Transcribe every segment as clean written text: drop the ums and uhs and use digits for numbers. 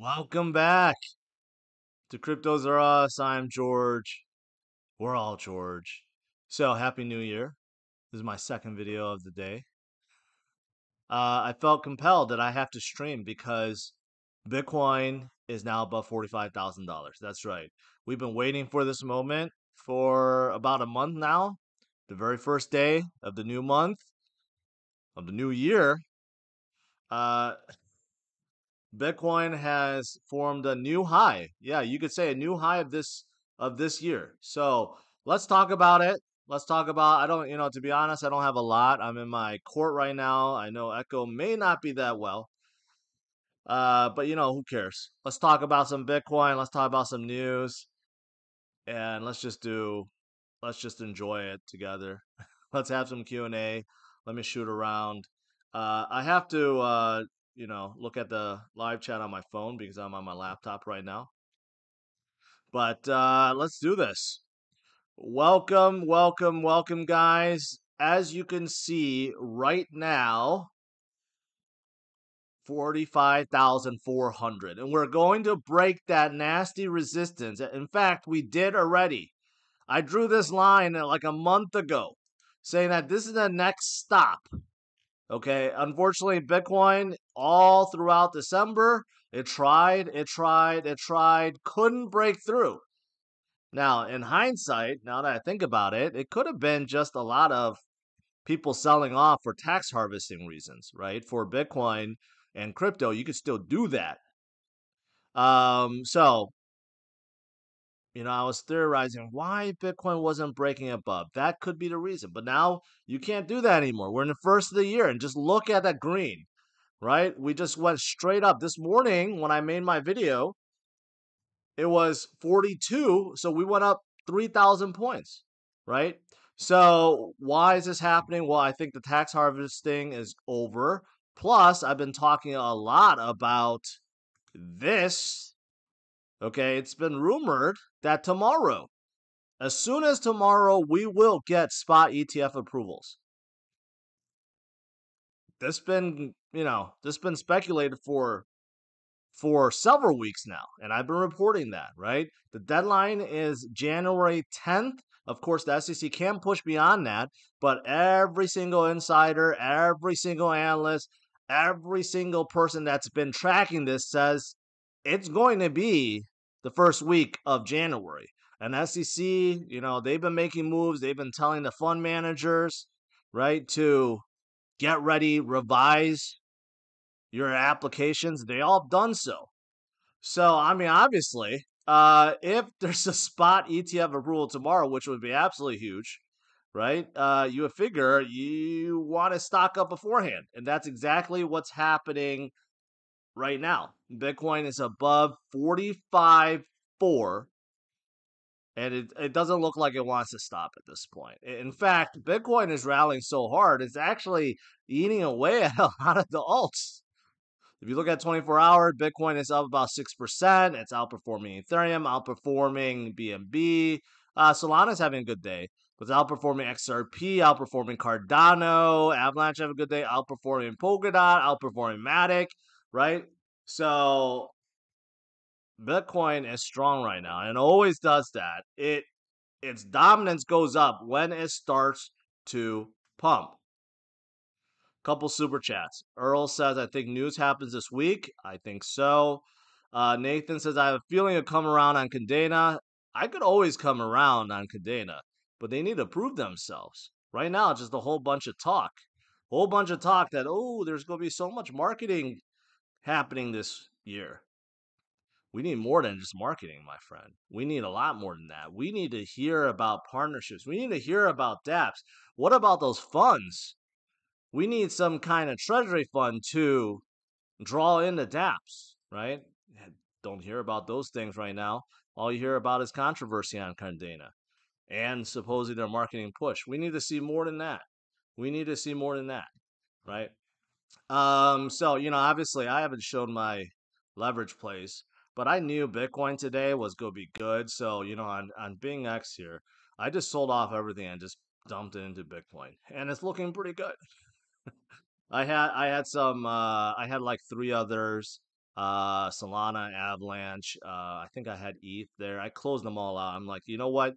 Welcome back to Cryptos Are Us. I'm George. We're all George. So, Happy New Year. This is my second video of the day. I felt compelled that I have to stream because Bitcoin is now above $45,000. That's right. We've been waiting for this moment for about a month now. The very first day of the new month, of the new year, uh, Bitcoin has formed a new high. Yeah, you could say a new high of this year. So let's talk about it. Let's talk about. I don't, to be honest, I don't have a lot. I'm in my court right now. I know Echo may not be that well. But who cares? Let's talk about some Bitcoin. Let's talk about some news, and let's just enjoy it together. Let's have some Q&A. Let me shoot around. I have to, look at the live chat on my phone because I'm on my laptop right now. But let's do this. Welcome, welcome, welcome, guys. As you can see right now, 45,400. And we're going to break that nasty resistance. In fact, we did already. I drew this line like a month ago saying that this is the next stop. Okay, unfortunately, Bitcoin all throughout December, it tried, couldn't break through. Now, in hindsight, now that I think about it, it could have been just a lot of people selling off for tax harvesting reasons, right? For Bitcoin and crypto, you could still do that. So I was theorizing why Bitcoin wasn't breaking above. That could be the reason. But now you can't do that anymore. We're in the first of the year, and just look at that green, right? We just went straight up. This morning, when I made my video, it was 42. So we went up 3,000 points, right? So why is this happening? Well, I think the tax harvesting is over. Plus, I've been talking a lot about this. Okay, it's been rumored that tomorrow, as soon as tomorrow, we will get spot ETF approvals. This been speculated for several weeks now, and I've been reporting that, right? The deadline is January 10th. Of course, the SEC can push beyond that, but every single insider, every single analyst, every single person that's been tracking this says it's going to be the first week of January. And SEC, they've been making moves. They've been telling the fund managers, right, to get ready, revise your applications. They all have done so. So, I mean, obviously, if there's a spot ETF approval tomorrow, which would be absolutely huge, right? You would figure you want to stock up beforehand. And that's exactly what's happening right now. Bitcoin is above 45.4, and it doesn't look like it wants to stop at this point. In fact, Bitcoin is rallying so hard, it's actually eating away at a lot of the alts. If you look at 24-hour, Bitcoin is up about 6%. It's outperforming Ethereum, outperforming BNB. Solana's having a good day. It's outperforming XRP, outperforming Cardano. Avalanche have a good day, outperforming Polkadot, outperforming Matic, right? So Bitcoin is strong right now and always does that. Its dominance goes up when it starts to pump. Couple super chats. Earl says, I think news happens this week. I think so. Nathan says, I have a feeling it'll come around on Cadena. I could always come around on Cadena, but they need to prove themselves. Right now, just a whole bunch of talk. Whole bunch of talk that, there's going to be so much marketing happening this year. We need more than just marketing, my friend. We need a lot more than that. We need to hear about partnerships. We need to hear about dApps. What about those funds? We need some kind of treasury fund to draw in the dApps, right? Don't hear about those things right now. All you hear about is controversy on Cardano and supposedly their marketing push. We need to see more than that. We need to see more than that, right? So obviously I haven't shown my leverage plays, but I knew Bitcoin today was gonna be good. So on Bing X here, I just sold off everything and just dumped it into Bitcoin, and it's looking pretty good. I had like three others. Solana, Avalanche. I think I had ETH there. I closed them all out. I'm like, you know what?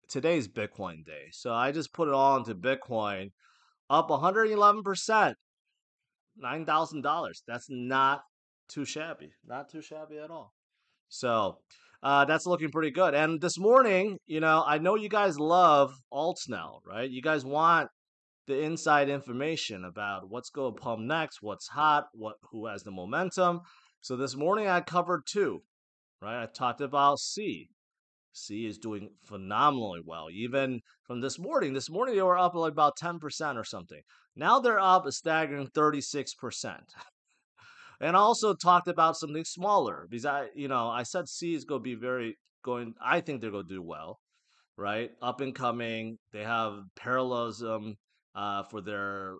Today's Bitcoin day. So I just put it all into Bitcoin, up 111%, $9,000. That's not too shabby. Not too shabby at all. So that's looking pretty good. And this morning, I know you guys love alts now, right? You guys want the inside information about what's going to pump next, what's hot, who has the momentum. So this morning I covered two, right? I talked about C. C is doing phenomenally well. Even from this morning they were up like about 10% or something. Now they're up a staggering 36%. And I also talked about something smaller because I said C is going to be I think they're going to do well, right? Up and coming. They have parallelism for their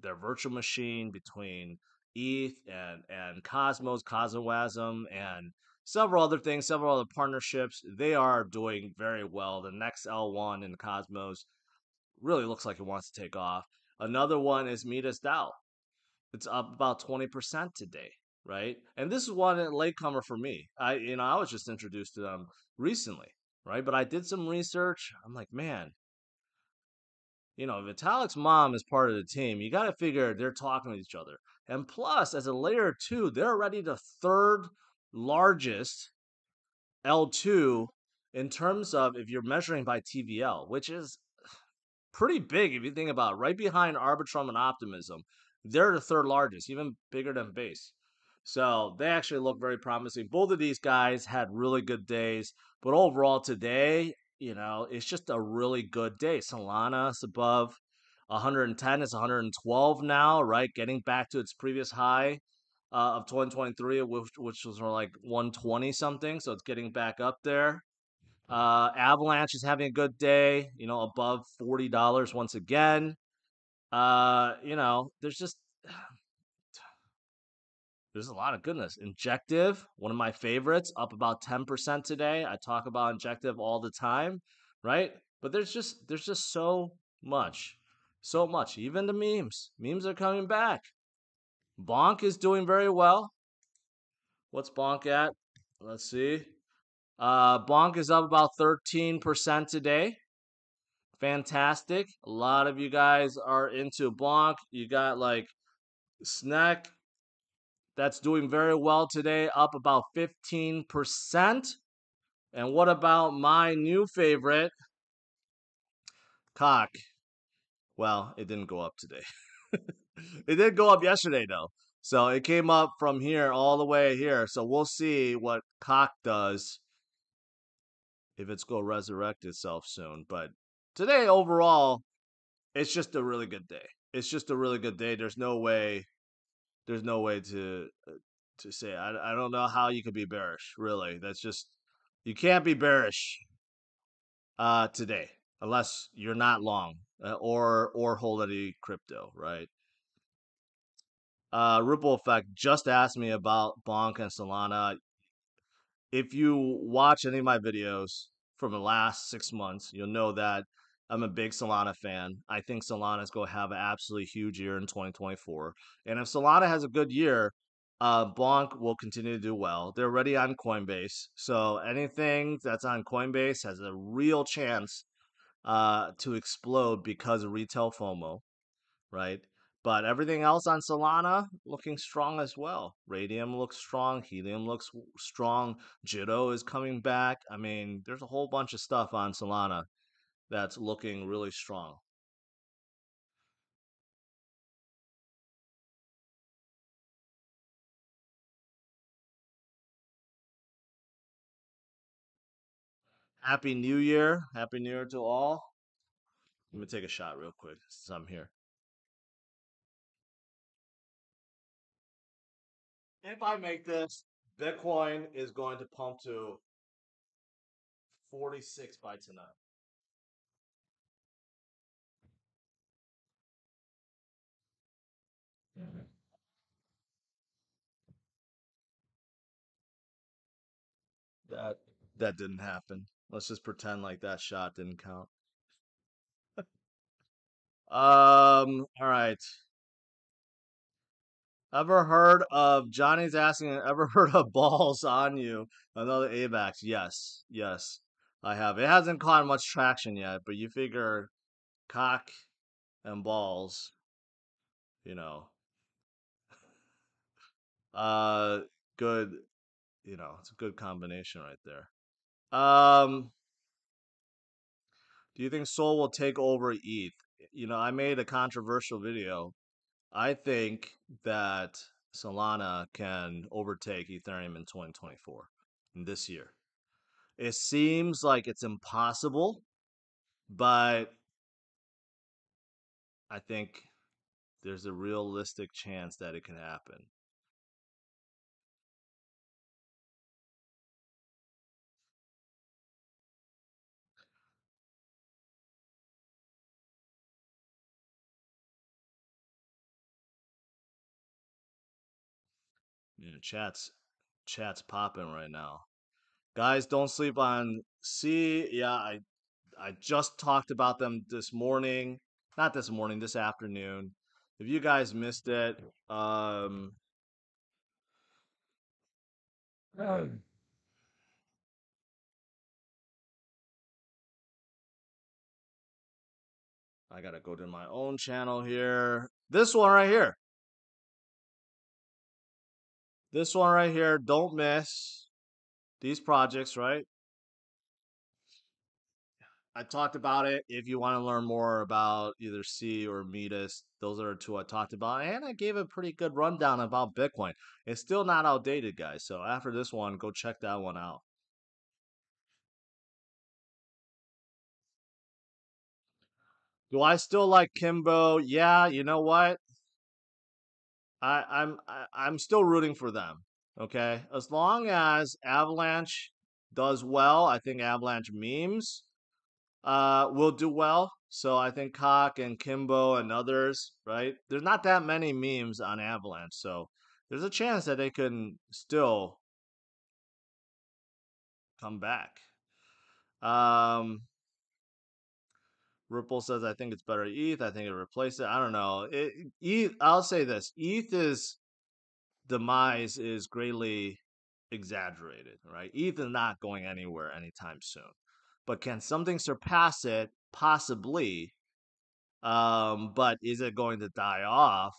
virtual machine between ETH and Cosmos, Cosmwasm, and several other things, several other partnerships. They are doing very well. The next L1 in Cosmos really looks like it wants to take off. Another one is Midas DAO. It's up about 20% today, right? And this is one latecomer for me. I was just introduced to them recently, right? But I did some research. I'm like, man, Vitalik's mom is part of the team. You got to figure they're talking to each other. And plus, as a layer two, they're already the third largest L2 in terms of if you're measuring by TVL, which is pretty big if you think about it. Right behind Arbitrum and Optimism. They're the third largest, even bigger than Base. So they actually look very promising. Both of these guys had really good days, but overall today, it's just a really good day. Solana's above 110, it's 112 now, right? Getting back to its previous high of 2023, which was more like 120 something. So it's getting back up there. Avalanche is having a good day, above $40 once again. There's just there's a lot of goodness. Injective, one of my favorites, up about 10% today. I talk about Injective all the time, right? But there's just so much. So much. Even the memes. Memes are coming back. Bonk is doing very well. What's Bonk at? Let's see. Bonk is up about 13% today. Fantastic. A lot of you guys are into Bonk. You got like Snack that's doing very well today, up about 15%. And what about my new favorite, Cock? Well, it didn't go up today. It did go up yesterday though. So it came up from here all the way here. So we'll see what Cock does if it's going to resurrect itself soon. But today overall, it's just a really good day. It's just a really good day. There's no way to say. I don't know how you could be bearish. Really, that's just you can't be bearish today unless you're not long or hold any crypto, right? Ripple Effect just asked me about Bonk and Solana. If you watch any of my videos from the last 6 months, you'll know that I'm a big Solana fan. I think Solana is going to have an absolutely huge year in 2024. And if Solana has a good year, Bonk will continue to do well. They're already on Coinbase. So anything that's on Coinbase has a real chance to explode because of retail FOMO, right? But everything else on Solana looking strong as well. Radium looks strong. Helium looks strong. Jito is coming back. I mean, there's a whole bunch of stuff on Solana that's looking really strong. Happy New Year. Happy New Year to all. Let me take a shot real quick since I'm here. If I make this, Bitcoin is going to pump to 46 by tonight. That that didn't happen. Let's just pretend like that shot didn't count. All right. Ever heard of Johnny's asking? Ever heard of balls on you? Another AVAX? Yes, yes, I have. It hasn't caught much traction yet, but you figure cock and balls, you know, uh, good. It's a good combination right there. Do you think Sol will take over ETH? I made a controversial video. I think that Solana can overtake Ethereum in 2024, in this year. It seems like it's impossible, but I think there's a realistic chance that it can happen. Chat's popping right now. Guys, don't sleep on C. Yeah, I just talked about them this morning. Not this morning, this afternoon. If you guys missed it, I gotta go to my own channel here. This one right here. This one right here. Don't miss these projects, right? I talked about it. If you want to learn more about either C or Metis, those are two I talked about. And I gave a pretty good rundown about Bitcoin. It's still not outdated, guys. So after this one, go check that one out. Do I still like Kimbo? Yeah, you know what? I'm still rooting for them. Okay, as long as Avalanche does well, I think Avalanche memes will do well. So I think Cock and Kimbo and others, right? There's not that many memes on Avalanche, so there's a chance that they can still come back. Um, Ripple says I think it's better ETH. I think it replaced it. I don't know. ETH. I'll say this: ETH's demise is greatly exaggerated. Right? ETH is not going anywhere anytime soon. But can something surpass it? Possibly. But is it going to die off?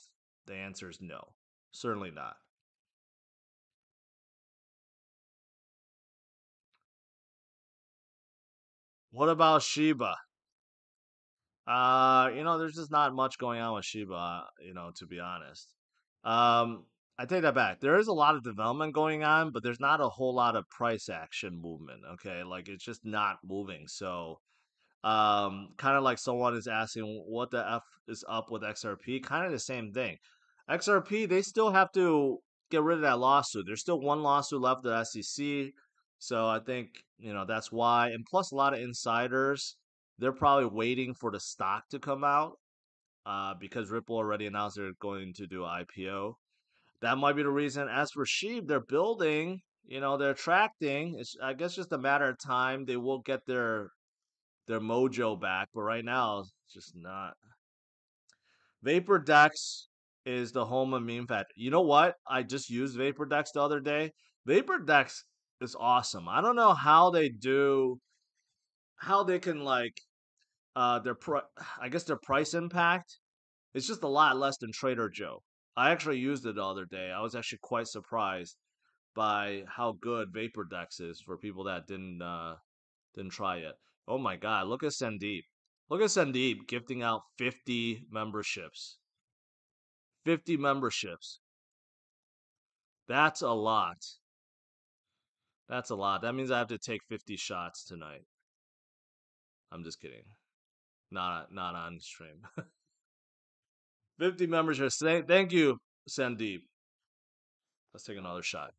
The answer is no. Certainly not. What about Shiba? There's just not much going on with Shiba, to be honest. I take that back. There is a lot of development going on, but there's not a whole lot of price action movement, okay? Like it's just not moving. So, kind of like someone is asking what the F is up with XRP, kind of the same thing. XRP, they still have to get rid of that lawsuit. There's still one lawsuit left at SEC. So I think, that's why. And plus, a lot of insiders, they're probably waiting for the stock to come out because Ripple already announced they're going to do an IPO. That might be the reason. As for Sheep, they're building, they're attracting. It's, I guess, just a matter of time. They will get their mojo back, but right now it's just not. Vapor Dex is the home of meme factor. You know what? I just used Vapor Dex the other day. Vapor Dex is awesome. I don't know how they can like I guess their price impact. It's just a lot less than Trader Joe. I actually used it the other day. I was actually quite surprised by how good Vapor Dex is for people that didn't try it. Oh my god, look at Sandeep. Look at Sandeep gifting out 50 memberships. 50 memberships. That's a lot. That's a lot. That means I have to take 50 shots tonight. I'm just kidding. Not on stream. 50 memberships. Thank you, Sandeep. Let's take another shot.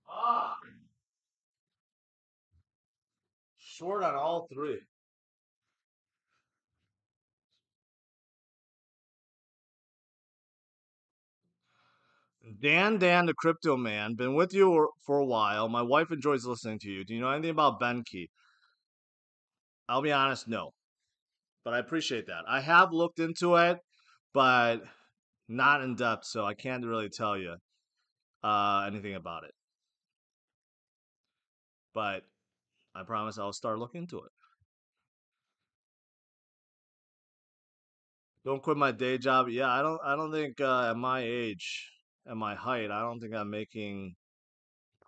Ah, short on all three. Dan, the crypto man, been with you for a while. My wife enjoys listening to you. Do you know anything about Benki? I'll be honest, no, but I appreciate that. I have looked into it, but not in depth, so I can't really tell you anything about it. But I promise I'll start looking into it. Don't quit my day job. Yeah, I don't think at my age, at my height, I don't think I'm making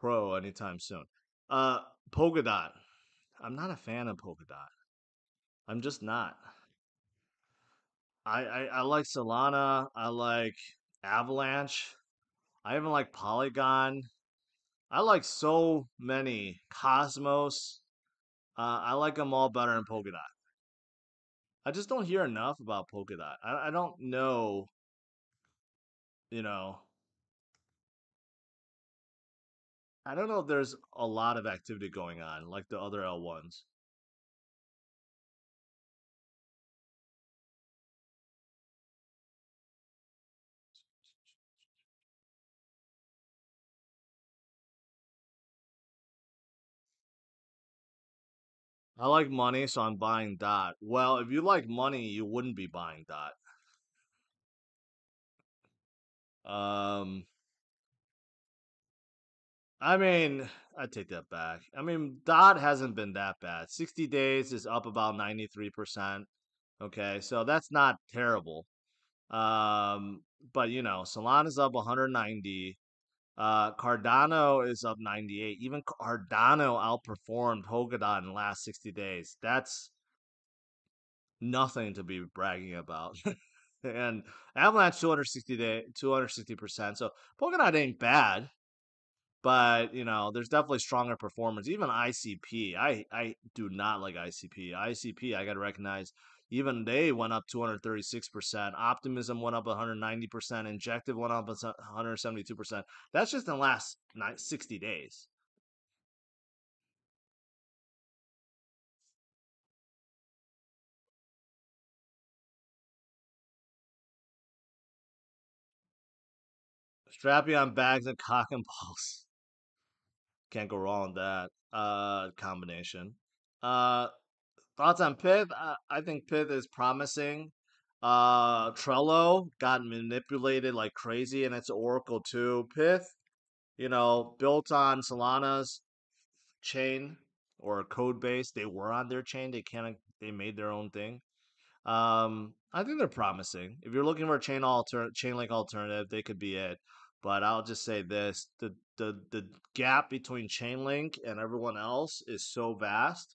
pro anytime soon. Uh, Polkadot. I'm not a fan of Polkadot. I'm just not. I like Solana. I like Avalanche. I even like Polygon. I like so many Cosmos. I like them all better than Polkadot. I just don't hear enough about Polkadot. I don't know, you know, I don't know if there's a lot of activity going on like the other L1s. I like money, so I'm buying Dot. Well, if you like money, you wouldn't be buying Dot. Um, I mean, I take that back. I mean, Dot hasn't been that bad. 60 days is up about 93%. Okay, so that's not terrible. Um, but Solana's up 190. Cardano is up 98. Even Cardano outperformed Polkadot in the last 60 days. That's nothing to be bragging about. And Avalanche 260%. So Polkadot ain't bad, but there's definitely stronger performance. Even ICP, I do not like ICP. ICP, I got to recognize, even they went up 236%. Optimism went up 190%. Injective went up 172%. That's just in the last 60 days. Strappy on bags and cock and balls. Can't go wrong with that combination. Uh, Thoughts on Pith? I think Pith is promising. Trello got manipulated like crazy, and it's Oracle too. Pith, built on Solana's chain or code base. They were on their chain. They made their own thing. I think they're promising. If you're looking for a chain link alternative, they could be it. But I'll just say this: the gap between Chainlink and everyone else is so vast,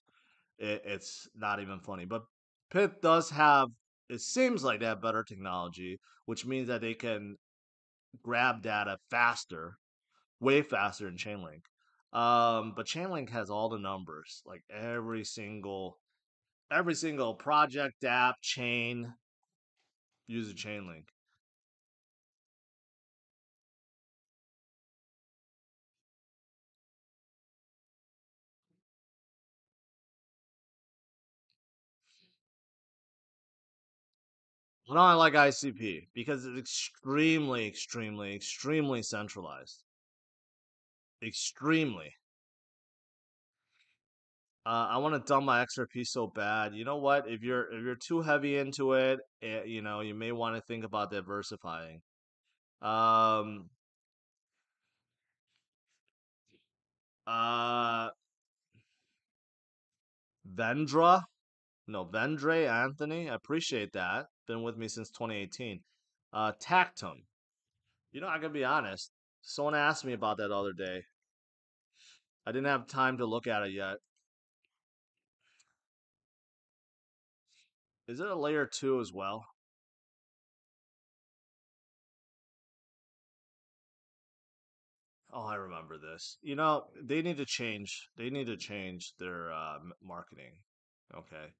it's not even funny. But Pith does have, it seems like they have better technology, which means that they can grab data faster, way faster than Chainlink. But Chainlink has all the numbers, like every single project, app, chain uses Chainlink. I don't like ICP because it's extremely, extremely, extremely centralized. Extremely. I want to dump my XRP so bad. You know what? If you're too heavy into it, you may want to think about diversifying. Um, uh, Vendra, no, Vendre Anthony. I appreciate that. Been with me since 2018. Tactum. I gotta be honest. Someone asked me about that the other day. I didn't have time to look at it yet. Is it a layer two as well? Oh, I remember this. They need to change. They need to change their marketing. Okay.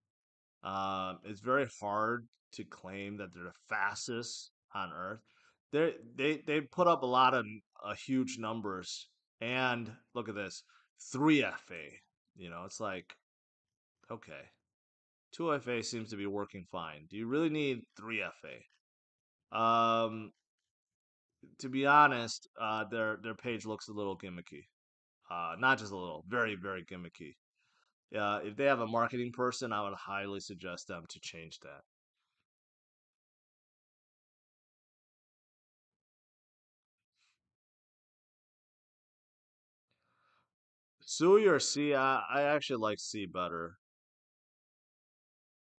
It's very hard to claim that they're the fastest on Earth. They put up a lot of huge numbers, and look at this, 3FA. It's like, okay, 2FA seems to be working fine. Do you really need 3FA? to be honest, their page looks a little gimmicky. Not just a little, very very gimmicky. If they have a marketing person, I would highly suggest them to change that. Sui or C, I actually like C better.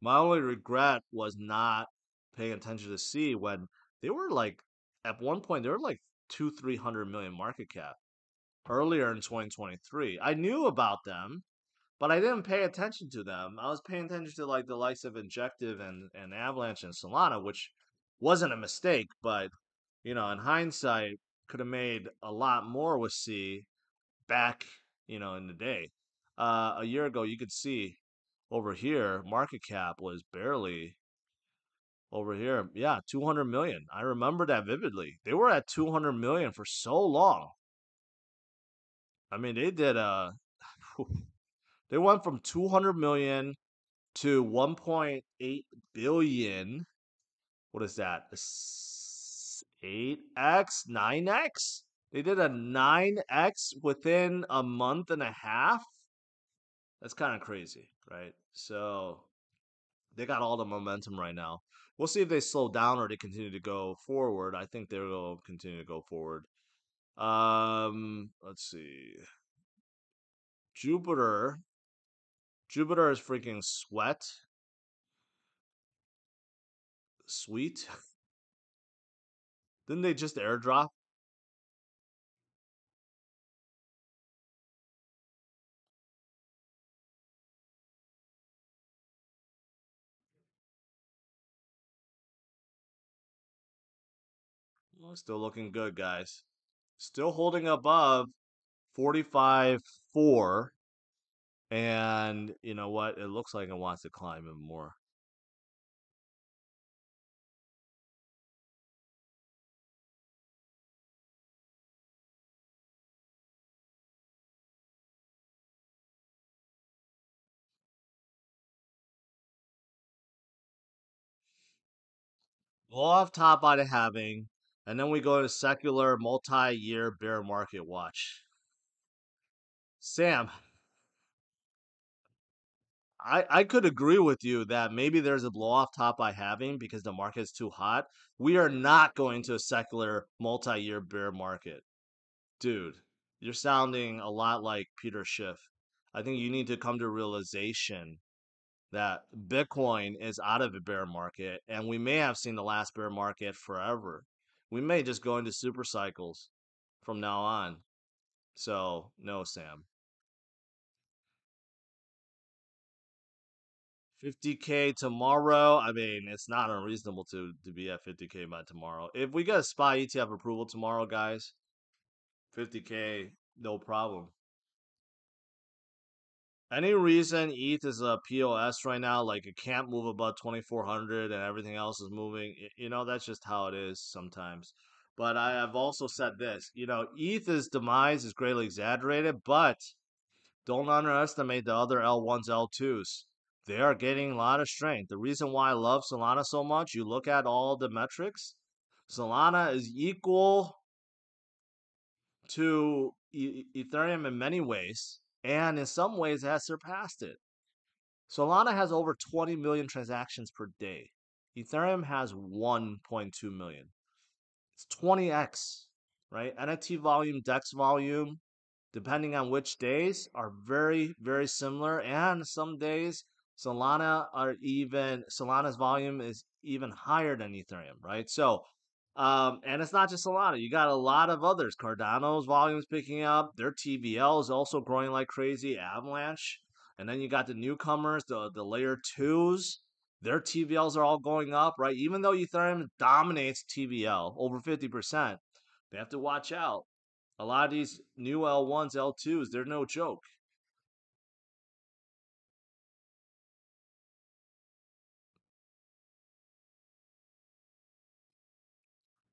My only regret was not paying attention to C when they were like at one point they were like 300 million market cap earlier in 2023. I knew about them, but I didn't pay attention to them. I was paying attention to like the likes of Injective and Avalanche and Solana, which wasn't a mistake, but in hindsight, could have made a lot more with C back, in the day. A year ago, you could see over here, market cap was barely over here. Yeah, 200 million. I remember that vividly. They were at 200 million for so long. I mean, they did they went from 200 million to 1.8 billion. What is that? 8x, 9x? They did a 9x within a month and a half. That's kind of crazy, right? So they got all the momentum right now. We'll see if they slow down or they continue to go forward. I think they'll continue to go forward. Let's see. Jupiter. Jupiter is freaking sweet. Didn't they just airdrop? Well, still looking good, guys. Still holding above 45.4. And you know what? It looks like it wants to climb even more. Blow off top out of having, and then we go to secular multi-year bear market watch. Sam, I could agree with you that maybe there's a blow off top by having because the market's too hot. We are not going to a secular multi-year bear market. Dude, you're sounding a lot like Peter Schiff. I think you need to come to realization that Bitcoin is out of a bear market and we may have seen the last bear market forever. We may just go into super cycles from now on. So, no, Sam. 50K tomorrow. I mean, it's not unreasonable to be at 50K by tomorrow. If we get a SPY ETF approval tomorrow, guys, 50K, no problem. Any reason ETH is a POS right now, like it can't move above 2400 and everything else is moving, that's just how it is sometimes. But I have also said this, ETH's demise is greatly exaggerated, but don't underestimate the other L1s, L2s. They are getting a lot of strength. The reason why I love Solana so much, you look at all the metrics, Solana is equal to Ethereum in many ways, and in some ways it has surpassed it. Solana has over 20 million transactions per day. Ethereum has 1.2 million. It's 20x, right? NFT volume, DEX volume, depending on which days, are very, very similar. And some days, Solana's volume is even higher than Ethereum, right? So, and it's not just Solana. You got a lot of others. Cardano's volume is picking up. Their TVL is also growing like crazy. Avalanche, and then you got the newcomers, the layer twos. Their TVLs are all going up, right? Even though Ethereum dominates TVL over 50%, they have to watch out. A lot of these new L1s, L2s, they're no joke.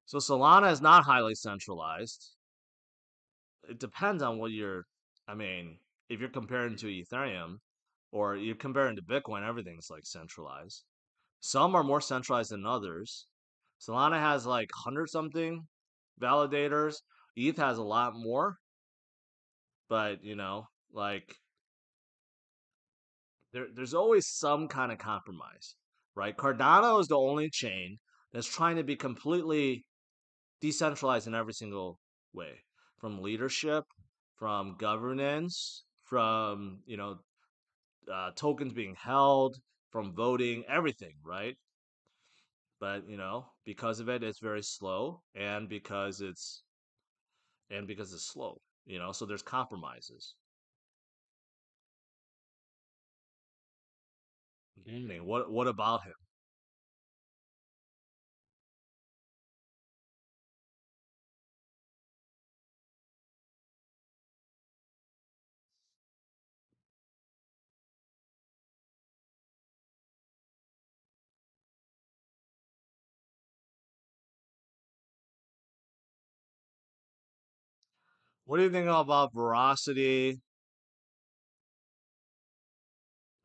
So Solana is not highly centralized. It depends on what you're, I mean, if you're comparing to Ethereum or you're comparing to Bitcoin, everything's like centralized. Some are more centralized than others. Solana has like 100 something validators. ETH has a lot more, but like there's always some kind of compromise, right? Cardano is the only chain that's trying to be completely decentralized in every single way, from leadership, from governance, from tokens being held, from voting, everything, right? But because of it, it's very slow, and because it's slow, so there's compromises. What about him? What do you think about Veracity?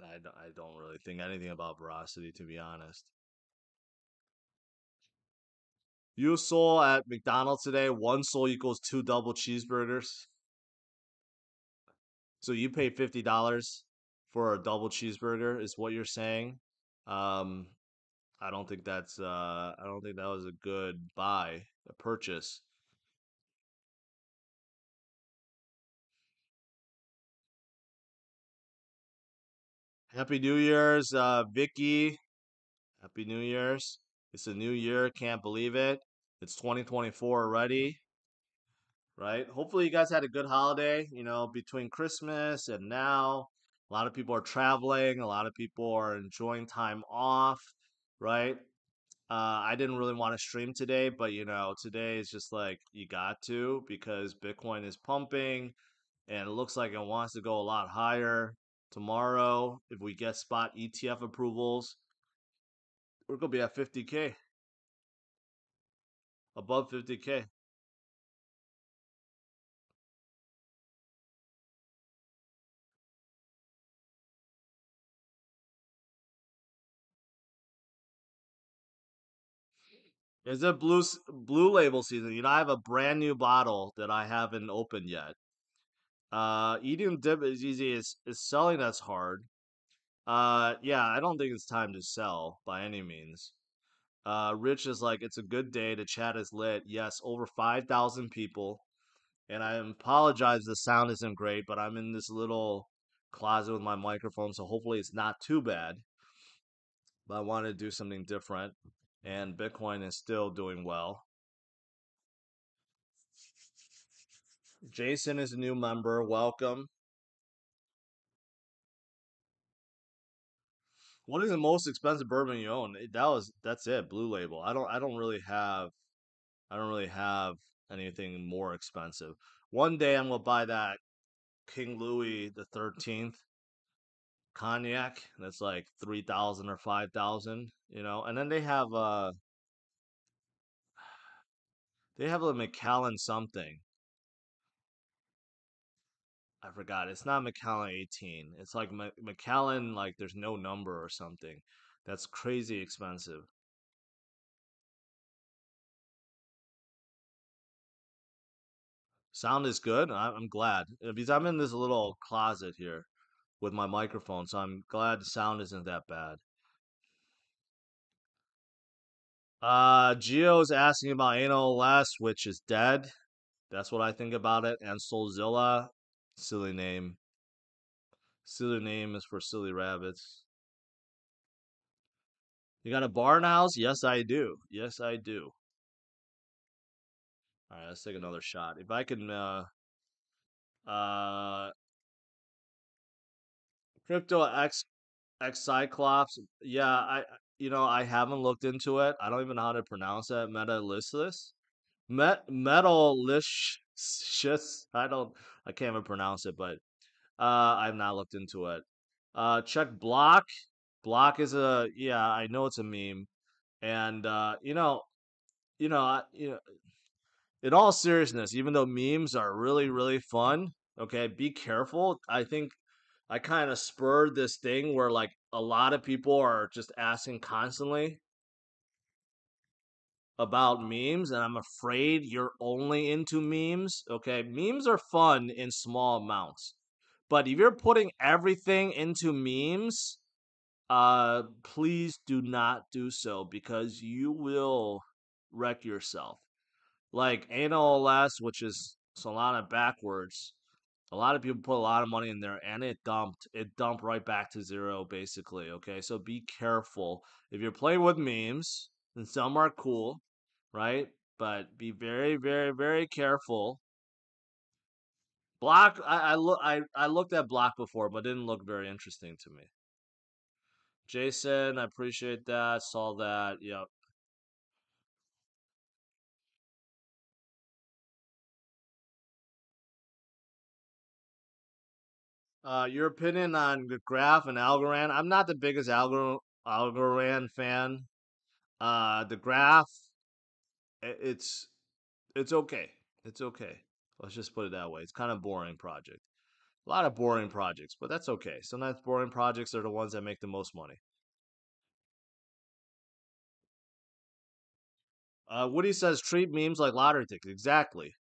I don't really think anything about Veracity, to be honest. You sold at McDonald's today. One soul equals two double cheeseburgers. So you pay $50 for a double cheeseburger, is what you're saying. Um, I don't think that was a good buy, a purchase. Happy New Year's, Vicky. Happy New Year's. It's a new year. Can't believe it. It's 2024 already, right? Hopefully, you guys had a good holiday, between Christmas and now. A lot of people are traveling, a lot of people are enjoying time off, right? I didn't really want to stream today, but today is just like you got to because Bitcoin is pumping and it looks like it wants to go a lot higher. Tomorrow, if we get spot ETF approvals, we're gonna be at 50K, above 50K. Is it blue label season? I have a brand new bottle that I haven't opened yet. Eating dip is easy. Is selling that's hard. Yeah, I don't think it's time to sell by any means. Rich is like, it's a good day. The chat is lit. Yes, over 5,000 people. And I apologize, the sound isn't great, but I'm in this little closet with my microphone, so hopefully it's not too bad. But I wanted to do something different, and Bitcoin is still doing well. Jason is a new member. Welcome. What is the most expensive bourbon you own? That's it, Blue Label. I don't really have anything more expensive. One day I'm gonna buy that King Louis the 13th cognac. That's like 3,000 or 5,000, And then they have a Macallan something. I forgot. It's not Macallan 18. It's like Macallan, like there's no number or something. That's crazy expensive. Sound is good. I'm glad because I'm in this little closet here with my microphone, so I'm glad the sound isn't that bad. Geo's asking about ANOLS, which is dead. That's what I think about it. And Soulzilla, silly name. Silly name is for silly rabbits. You got a barn house? Yes, I do. Yes, I do. All right, let's take another shot. If I can, uh, Crypto X Cyclops. Yeah, I haven't looked into it. I don't even know how to pronounce that. Metalicious, Metalicious. I can't even pronounce it, but I've not looked into it. Check Block. Block is yeah, I know it's a meme, and in all seriousness, even though memes are really, really fun, okay, be careful. I think I kind of spurred this thing where like a lot of people are just asking constantly. about memes, and I'm afraid you're only into memes. Okay, memes are fun in small amounts, but if you're putting everything into memes, please do not do so because you will wreck yourself. Like ANOLS, which is Solana backwards. A lot of people put a lot of money in there and it dumped. It dumped right back to zero basically. Okay. So be careful. If you're playing with memes, and some are cool, right? But be very, very, very careful. Block I looked at Block before, but it didn't look very interesting to me. Jason, I appreciate that. Saw that. Yep. Your opinion on the Graph and Algorand? I'm not the biggest Algorand fan. The Graph, it's okay. It's okay. Let's just put it that way. It's kind of boring project. A lot of boring projects, but that's okay. Sometimes boring projects are the ones that make the most money. Woody says treat memes like lottery tickets. Exactly.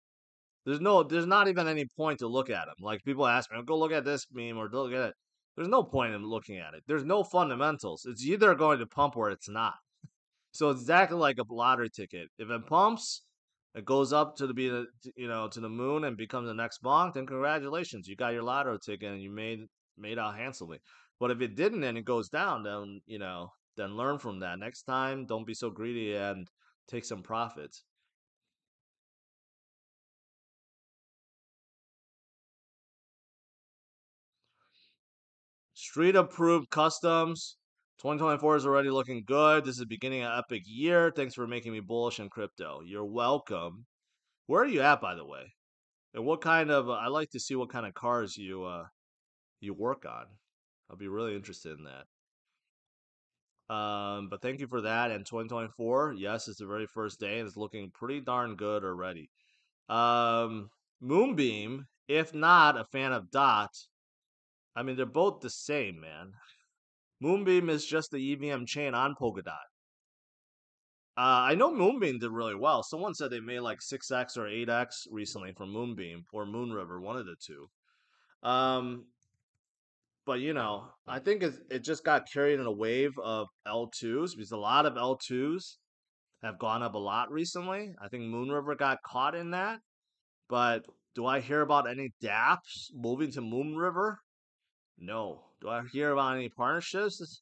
There's not even any point to look at them. Like people ask me, go look at this meme or look at it. There's no point in looking at it. There's no fundamentals. It's either going to pump or it's not. So it's exactly like a lottery ticket. If it pumps, it goes up to to the moon and becomes the next bonk. Then congratulations, you got your lottery ticket and you made out handsomely. But if it didn't and it goes down, then then learn from that. Next time, don't be so greedy and take some profits. Street approved customs. 2024 is already looking good. This is the beginning of epic year. Thanks for making me bullish in crypto. You're welcome. Where are you at, by the way? And what kind of? I like to see what kind of cars you work on. I'll be really interested in that. But thank you for that. And 2024, yes, it's the very first day, and it's looking pretty darn good already. Um, Moonbeam, if not a fan of Dot, I mean they're both the same, man. Moonbeam is just the EVM chain on Polkadot. I know Moonbeam did really well. Someone said they made like 6x or 8x recently from Moonbeam or Moonriver, one of the two. Um, but I think it just got carried in a wave of L2s because a lot of L2s have gone up a lot recently. I think Moonriver got caught in that. But do I hear about any dApps moving to Moonriver? No. Do I hear about any partnerships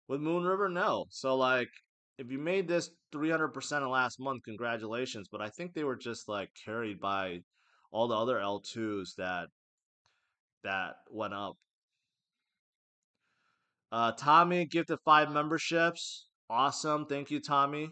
with Moonriver? No. So like if you made this 300% in last month, congratulations. But I think they were just like carried by all the other L2s that went up. Tommy gifted 5 memberships. Awesome. Thank you, Tommy.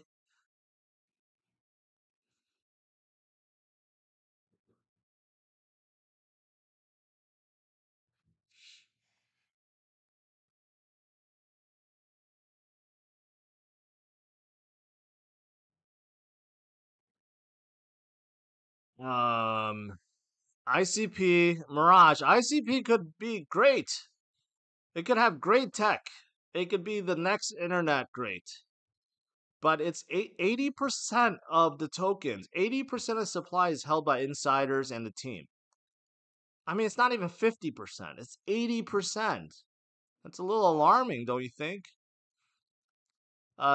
Um, ICP Mirage. ICP could be great. It could have great tech. It could be the next internet great. But it's 80% of the tokens, 80% of supply is held by insiders and the team. I mean, it's not even 50%, it's 80%. That's a little alarming, don't you think?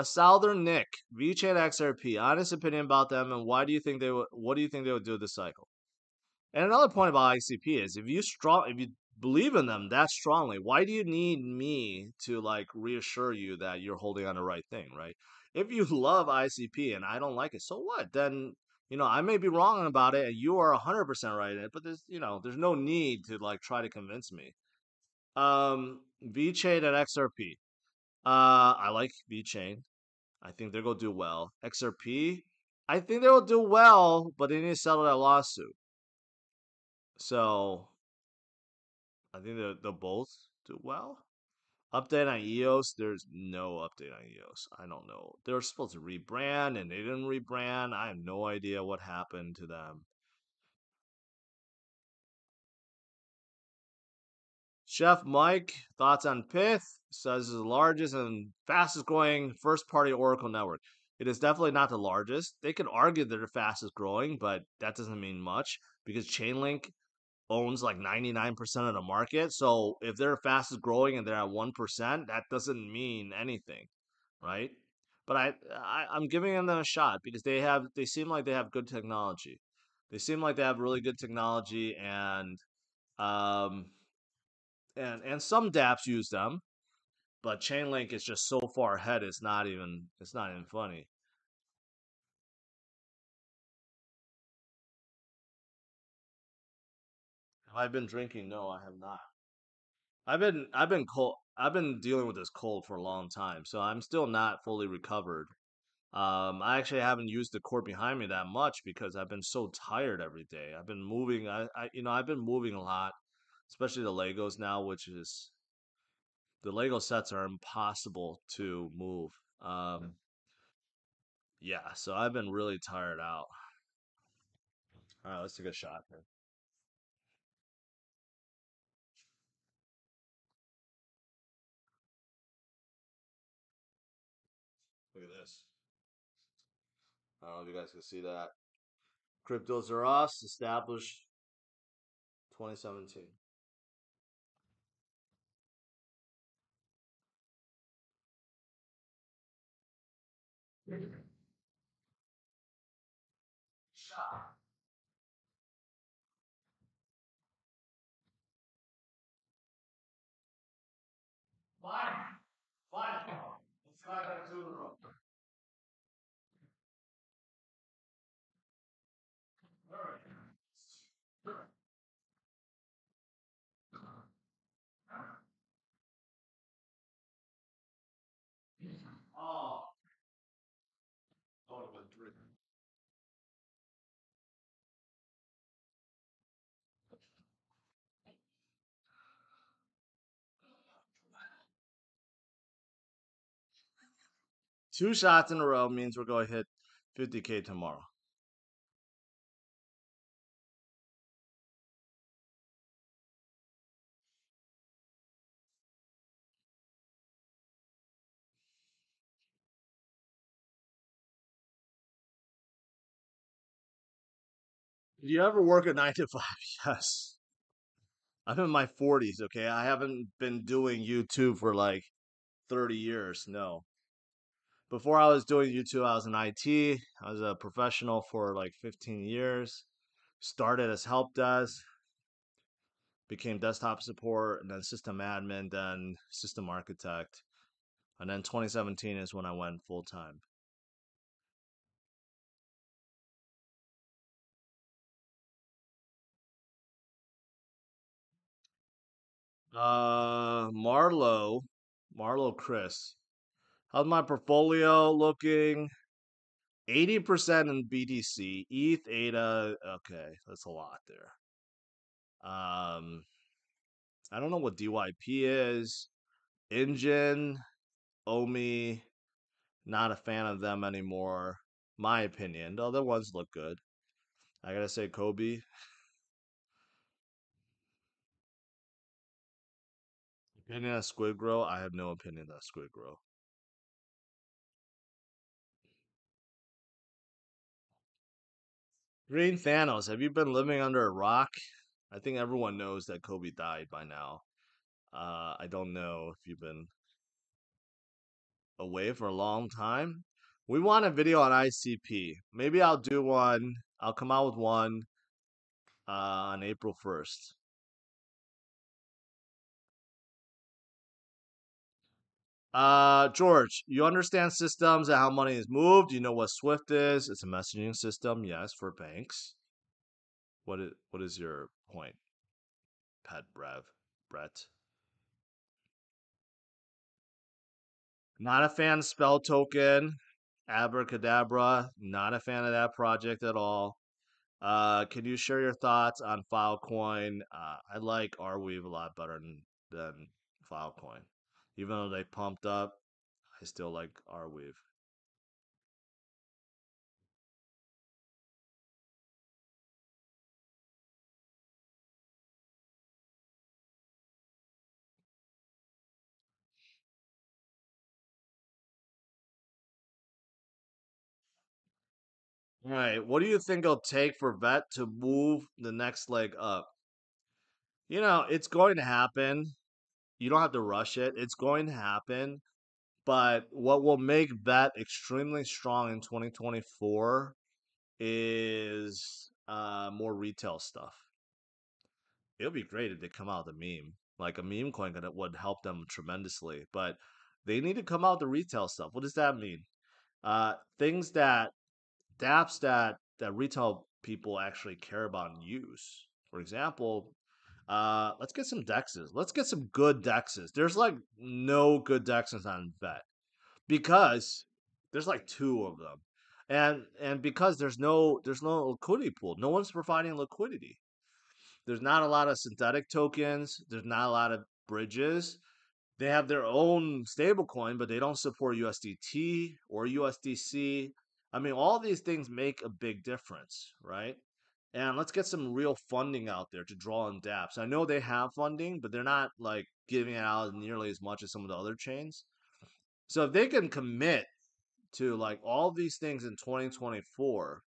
Southern Nick, VChain XRP. Honest opinion about them, and why do you think they would? What do you think they would do this cycle? And another point about ICP is if you believe in them that strongly, why do you need me to like reassure you that you're holding on the right thing, right? If you love ICP and I don't like it, so what? Then I may be wrong about it and you are 100% right in it, but there's no need to like try to convince me. VChain and XRP. I like VChain. I think they're gonna do well. XRP, I think they will do well, but they need to settle that lawsuit. So I think they'll both do well. Update on EOS. There's no update on EOS. I don't know. They were supposed to rebrand and they didn't rebrand. I have no idea what happened to them. Chef Mike, thoughts on Pyth? Says is the largest and fastest growing first party Oracle network. It is definitely not the largest. They could argue they're the fastest growing, but that doesn't mean much because Chainlink owns like 99% of the market. So if they're fastest growing and they're at 1%, that doesn't mean anything, right? But I'm giving them a shot because they seem like they have good technology. They seem like they have really good technology um and some dApps use them, but Chainlink is just so far ahead it's not even funny. Have I been drinking? No, I have not. I've been dealing with this cold for a long time, so I'm still not fully recovered. I actually haven't used the cord behind me that much because I've been so tired every day. I've been moving. I've been moving a lot, especially the Legos now, which is the Lego sets are impossible to move. Yeah, so I've been really tired out. All right, let's take a shot here. Look at this. I don't know if you guys can see that. Cryptos are us, established 2017. Fine, fine. Let's see if I can do it. All right. Oh, oh, it went through. Two shots in a row means we're going to hit 50K tomorrow. Do you ever work a 9 to 5? Yes. I'm in my 40s, okay? I haven't been doing YouTube for like 30 years. No. Before I was doing YouTube, I was in IT. I was a professional for like 15 years. Started as help desk, became desktop support, and then system admin, then system architect. And then 2017 is when I went full time. Marlow Chris. How's my portfolio looking? 80% in BTC, ETH, ADA. Okay, that's a lot there. Um, I don't know what DYP is. Engine, Omi, not a fan of them anymore. My opinion. The other ones look good. I gotta say, Kobe. Opinion of Squid Grow. I have no opinion of Squid Grow. Green Thanos. Have you been living under a rock? I think everyone knows that Kobe died by now. I don't know if you've been away for a long time. We want a video on ICP. Maybe I'll do one. I'll come out with one on April 1st. George, you understand systems and how money is moved. You know what Swift is. It's a messaging system, yes, for banks. What is your point, Pet Brett? Not a fan of Spell Token, Abracadabra. Not a fan of that project at all. Can you share your thoughts on Filecoin? I like Arweave a lot better than Filecoin. Even though they pumped up, I still like Arweave. All right, what do you think it'll take for Vet to move the next leg up? It's going to happen. You don't have to rush it. It's going to happen. But what will make Vet extremely strong in 2024 is more retail stuff. It would be great if they come out with a meme. Like a meme coin that would help them tremendously. But they need to come out with the retail stuff. What does that mean? Things that dApps that retail people actually care about and use. For example, let's get some dexes. Let's get some good dexes. There's like no good dexes on Vet because there's like two of them, and because there's no liquidity pool. No one's providing liquidity. There's not a lot of synthetic tokens. There's not a lot of bridges. They have their own stablecoin, but they don't support USDT or USDC. I mean, all these things make a big difference, right? And let's get some real funding out there to draw in dApps. I know they have funding, but they're not like giving it out nearly as much as some of the other chains. So if they can commit to like all these things in 2024,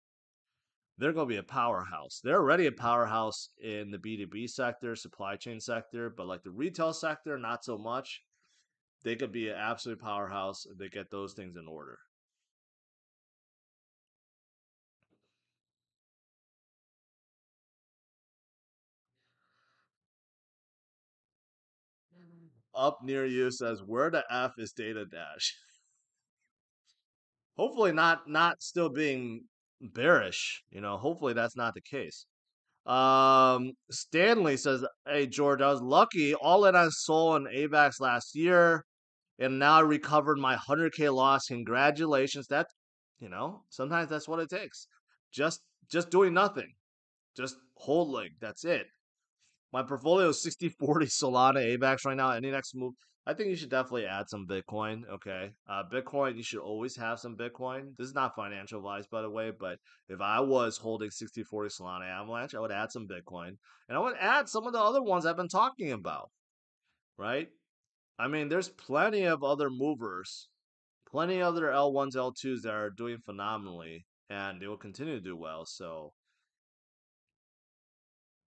they're going to be a powerhouse. They're already a powerhouse in the B2B sector, supply chain sector, but like the retail sector, not so much. They could be an absolute powerhouse if they get those things in order. Up near you says, "Where the f is Data Dash?" Hopefully, not still being bearish. Hopefully that's not the case. Stanley says, "Hey George, I was lucky. All in on Sol and AVAX last year, and now I recovered my 100K loss. Congratulations. Sometimes that's what it takes. Just just doing nothing. Just holding. That's it. My portfolio is 60/40 Solana AVAX right now. Any next move? I think you should definitely add some Bitcoin. Okay. Bitcoin, you should always have some Bitcoin. This is not financial advice, by the way, but if I was holding 60/40 Solana Avalanche, I would add some Bitcoin. And I would add some of the other ones I've been talking about, right? I mean, there's plenty of other movers, plenty of other L1s, L2s that are doing phenomenally, and they will continue to do well. So,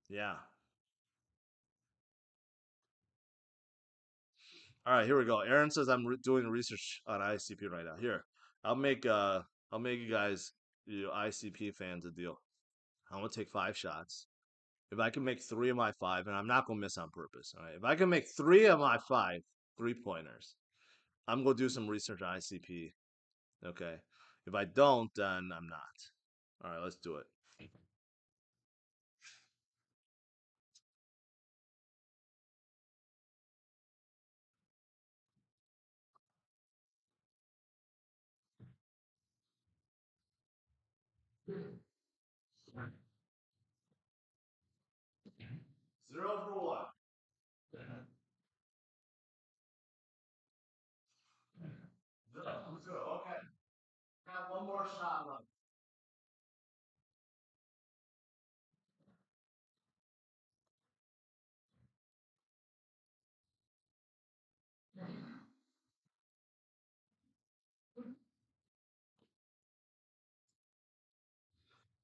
yeah. All right, here we go. Aaron says I'm doing research on ICP right now. Here, I'll make uh I'll make you guys, ICP fans, a deal. I'm gonna take 5 shots. If I can make 3 of my 5, and I'm not gonna miss on purpose. All right, if I can make 3 of my 5 3 pointers, I'm gonna do some research on ICP. Okay. If I don't, then I'm not. All right, let's do it. 0 for 1. 0 for 0. Okay. Got one more shot left.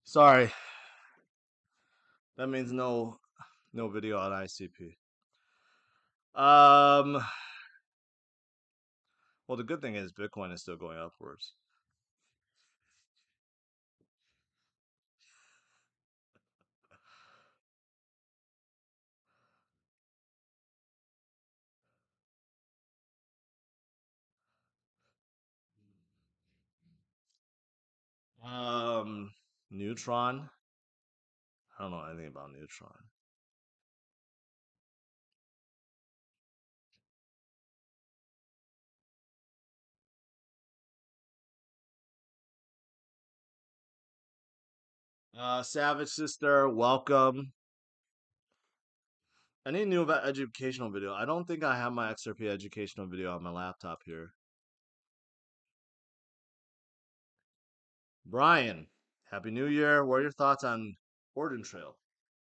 Sorry, that means no video on ICP. Um, well, the good thing is Bitcoin is still going upwards. Um, Neutron. I don't know anything about Neutron. Savage Sister, welcome. I need new about educational video. I don't think I have my XRP educational video on my laptop here. Brian, Happy New Year. What are your thoughts on Orden Trail?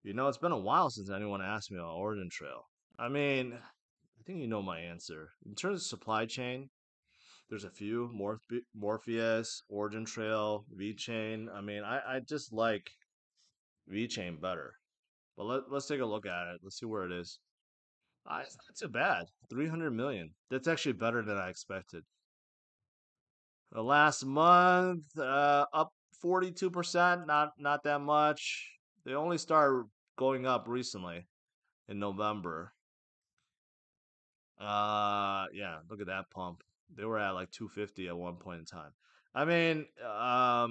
It's been a while since anyone asked me about Orden Trail. I mean, I think you know my answer. In terms of supply chain, There's a few Morpheus, Origin Trail, VeChain. I mean, I just like VeChain better. But let's take a look at it. Let's see where it is. It's not too bad. 300 million. That's actually better than I expected. The last month, up 42%. Not that much. They only started going up recently in November. Yeah, look at that pump. They were at like 250 at one point in time. I mean, I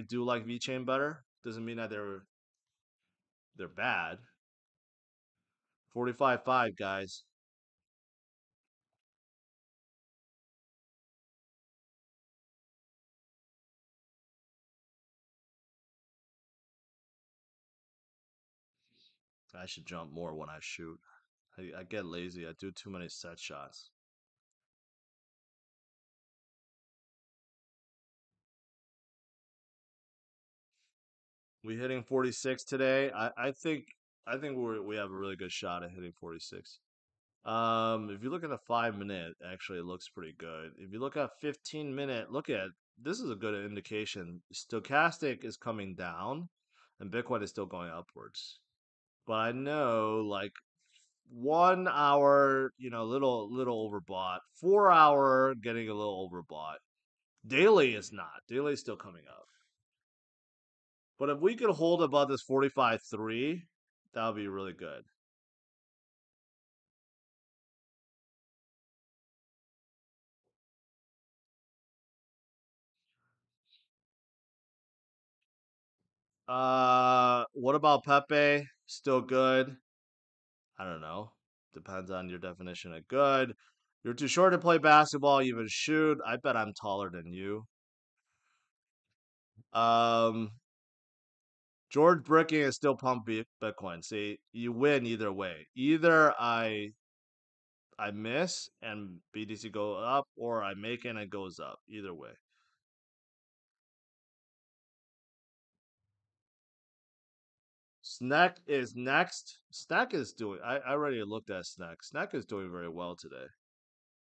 do like VeChain better. Doesn't mean that they're bad. 45.5 guys. I should jump more when I shoot. I get lazy. I do too many set shots. We hitting 46 today. I think we have a really good shot at hitting 46. If you look at the 5 minute, actually it looks pretty good. If you look at 15 minute, look at this is a good indication. Stochastic is coming down, and Bitcoin is still going upwards. But I know like 1 hour, little overbought. 4 hour getting a little overbought. Daily is not. Daily is still coming up. But if we could hold above this 45.3, that would be really good. What about Pepe? Still good? I don't know. Depends on your definition of good. You're too short to play basketball, even shoot. I bet I'm taller than you. Um, George Bricking is still pump Bitcoin. See, you win either way. Either I miss and BTC go up, or I make it and it goes up. Either way. Snack is next. Snack is doing. I already looked at Snack. Snack is doing very well today.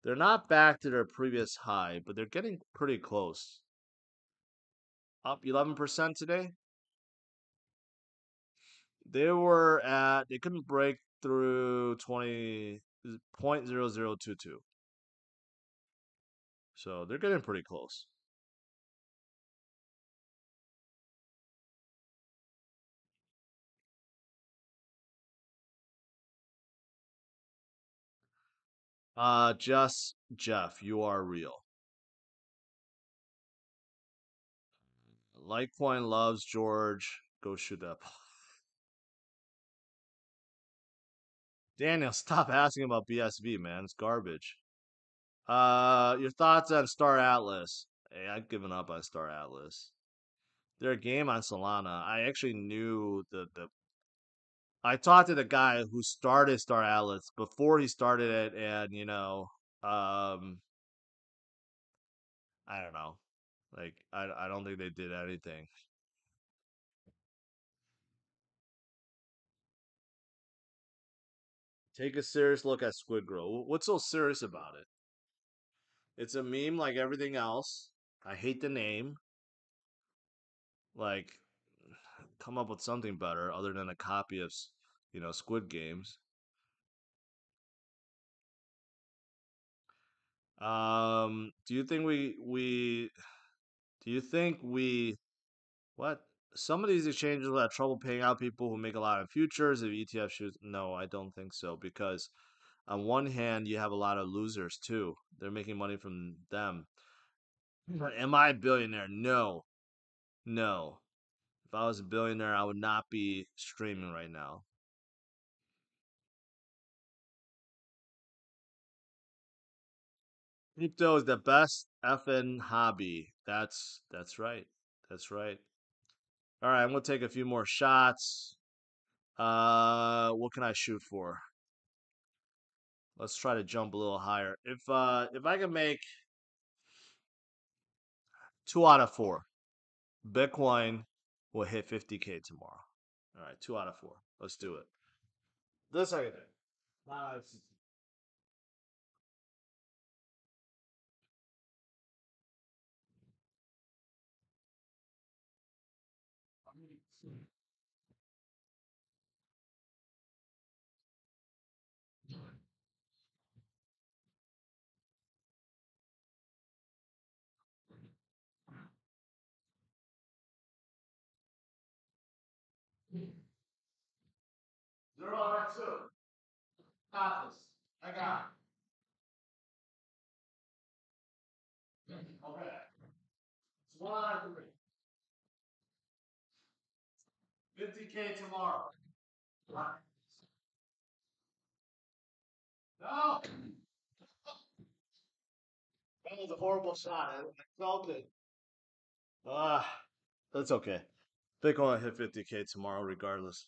They're not back to their previous high, but they're getting pretty close. Up 11% today. They couldn't break through 20.0022. So they're getting pretty close. Just Jeff, you are real. Litecoin loves George. Go shoot that. Daniel, stop asking about BSV, man. It's garbage. Your thoughts on Star Atlas? Hey, I've given up on Star Atlas. Their game on Solana. I actually knew the. I talked to the guy who started Star Atlas before he started it, and I don't know. Like, I don't think they did anything. Take a serious look at Squid Girl. What's so serious about it? It's a meme like everything else. I hate the name. Like, come up with something better other than a copy of, Squid Games. Do you think do you think what? Some of these exchanges will have trouble paying out people who make a lot of futures if ETF shoes? No, I don't think so because on one hand, you have a lot of losers too. They're making money from them. But am I a billionaire? No, no. If I was a billionaire, I would not be streaming right now. Crypto is the best effing hobby. That's right. That's right. All right, I'm gonna take a few more shots. What can I shoot for? Let's try to jump a little higher. If I can make 2 out of 4, Bitcoin will hit 50K tomorrow. All right, 2 out of 4. Let's do it. This I can do. Zero on two. Got this. I got it. Okay. It's 1 out of 3. 50K tomorrow. No! That was a horrible shot. I felt it. Ah, that's okay. Bitcoin hit 50K tomorrow, regardless.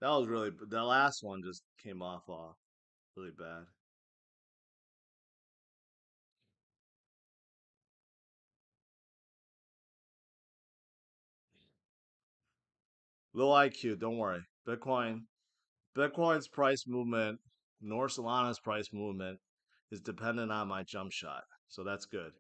That was really the last one just came off really bad. Low IQ, don't worry. Bitcoin's price movement, nor Solana's price movement, is dependent on my jump shot. So that's good.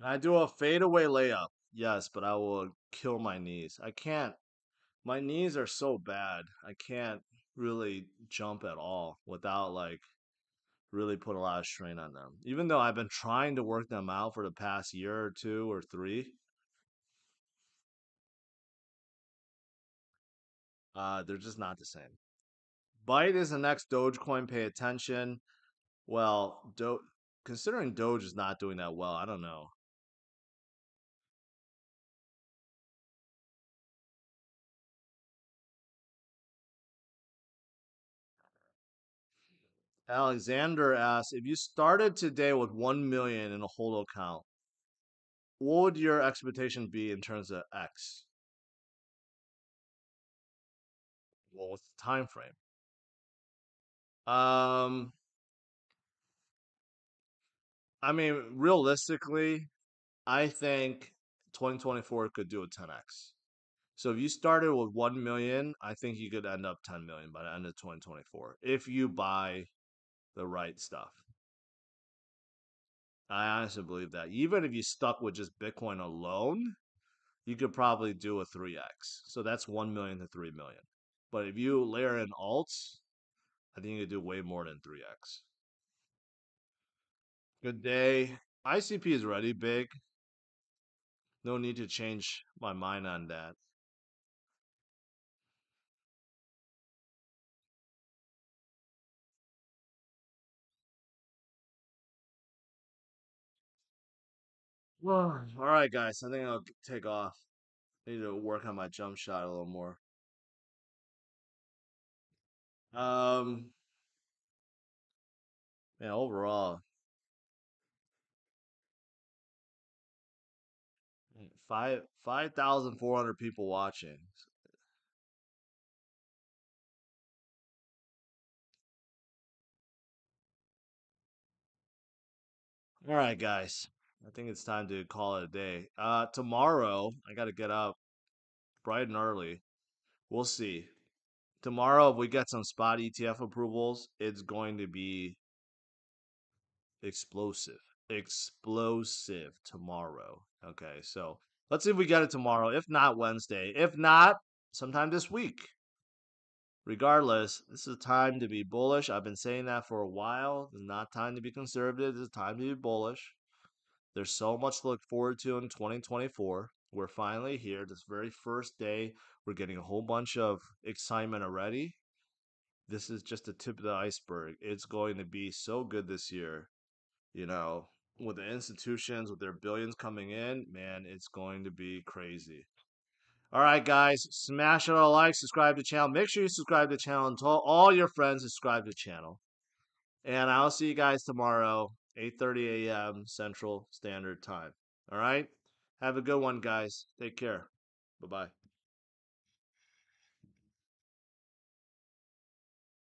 I do a fadeaway layup, yes, but I will kill my knees. I can't. My knees are so bad. I can't really jump at all without like really put a lot of strain on them. Even though I've been trying to work them out for the past year or 2 or 3, they're just not the same. Byte is the next Dogecoin. Pay attention. Well, considering Doge is not doing that well, I don't know. Alexander asks, if you started today with 1 million in a hold account, what would your expectation be in terms of X? Well, what's the time frame? Um, I mean, realistically, I think 2024 could do a 10x. So if you started with 1 million, I think you could end up 10 million by the end of 2024 if you buy the right stuff. I honestly believe that. Even if you stuck with just Bitcoin alone, you could probably do a 3x. So that's 1 million to 3 million. But if you layer in alts, I think you could do way more than 3x. Good day. ICP is already big. No need to change my mind on that. Well, all right, guys. I think I'll take off. I need to work on my jump shot a little more. Um, yeah, overall, 5,400 people watching. All right, guys. I think it's time to call it a day. Tomorrow I got to get up bright and early. We'll see. Tomorrow, if we get some spot ETF approvals, it's going to be explosive. Explosive tomorrow. Okay, so let's see if we get it tomorrow. If not, Wednesday. If not, sometime this week. Regardless, this is time to be bullish. I've been saying that for a while. It's not time to be conservative. It's time to be bullish. There's so much to look forward to in 2024. We're finally here. This very first day, we're getting a whole bunch of excitement already. This is just the tip of the iceberg. It's going to be so good this year. You know, with the institutions, with their billions coming in, man, it's going to be crazy. All right, guys, smash it all like, subscribe to the channel. Make sure you subscribe to the channel and tell all your friends to subscribe to the channel. And I'll see you guys tomorrow, 8:30 a.m. Central Standard Time. All right? Have a good one, guys. Take care. Bye-bye.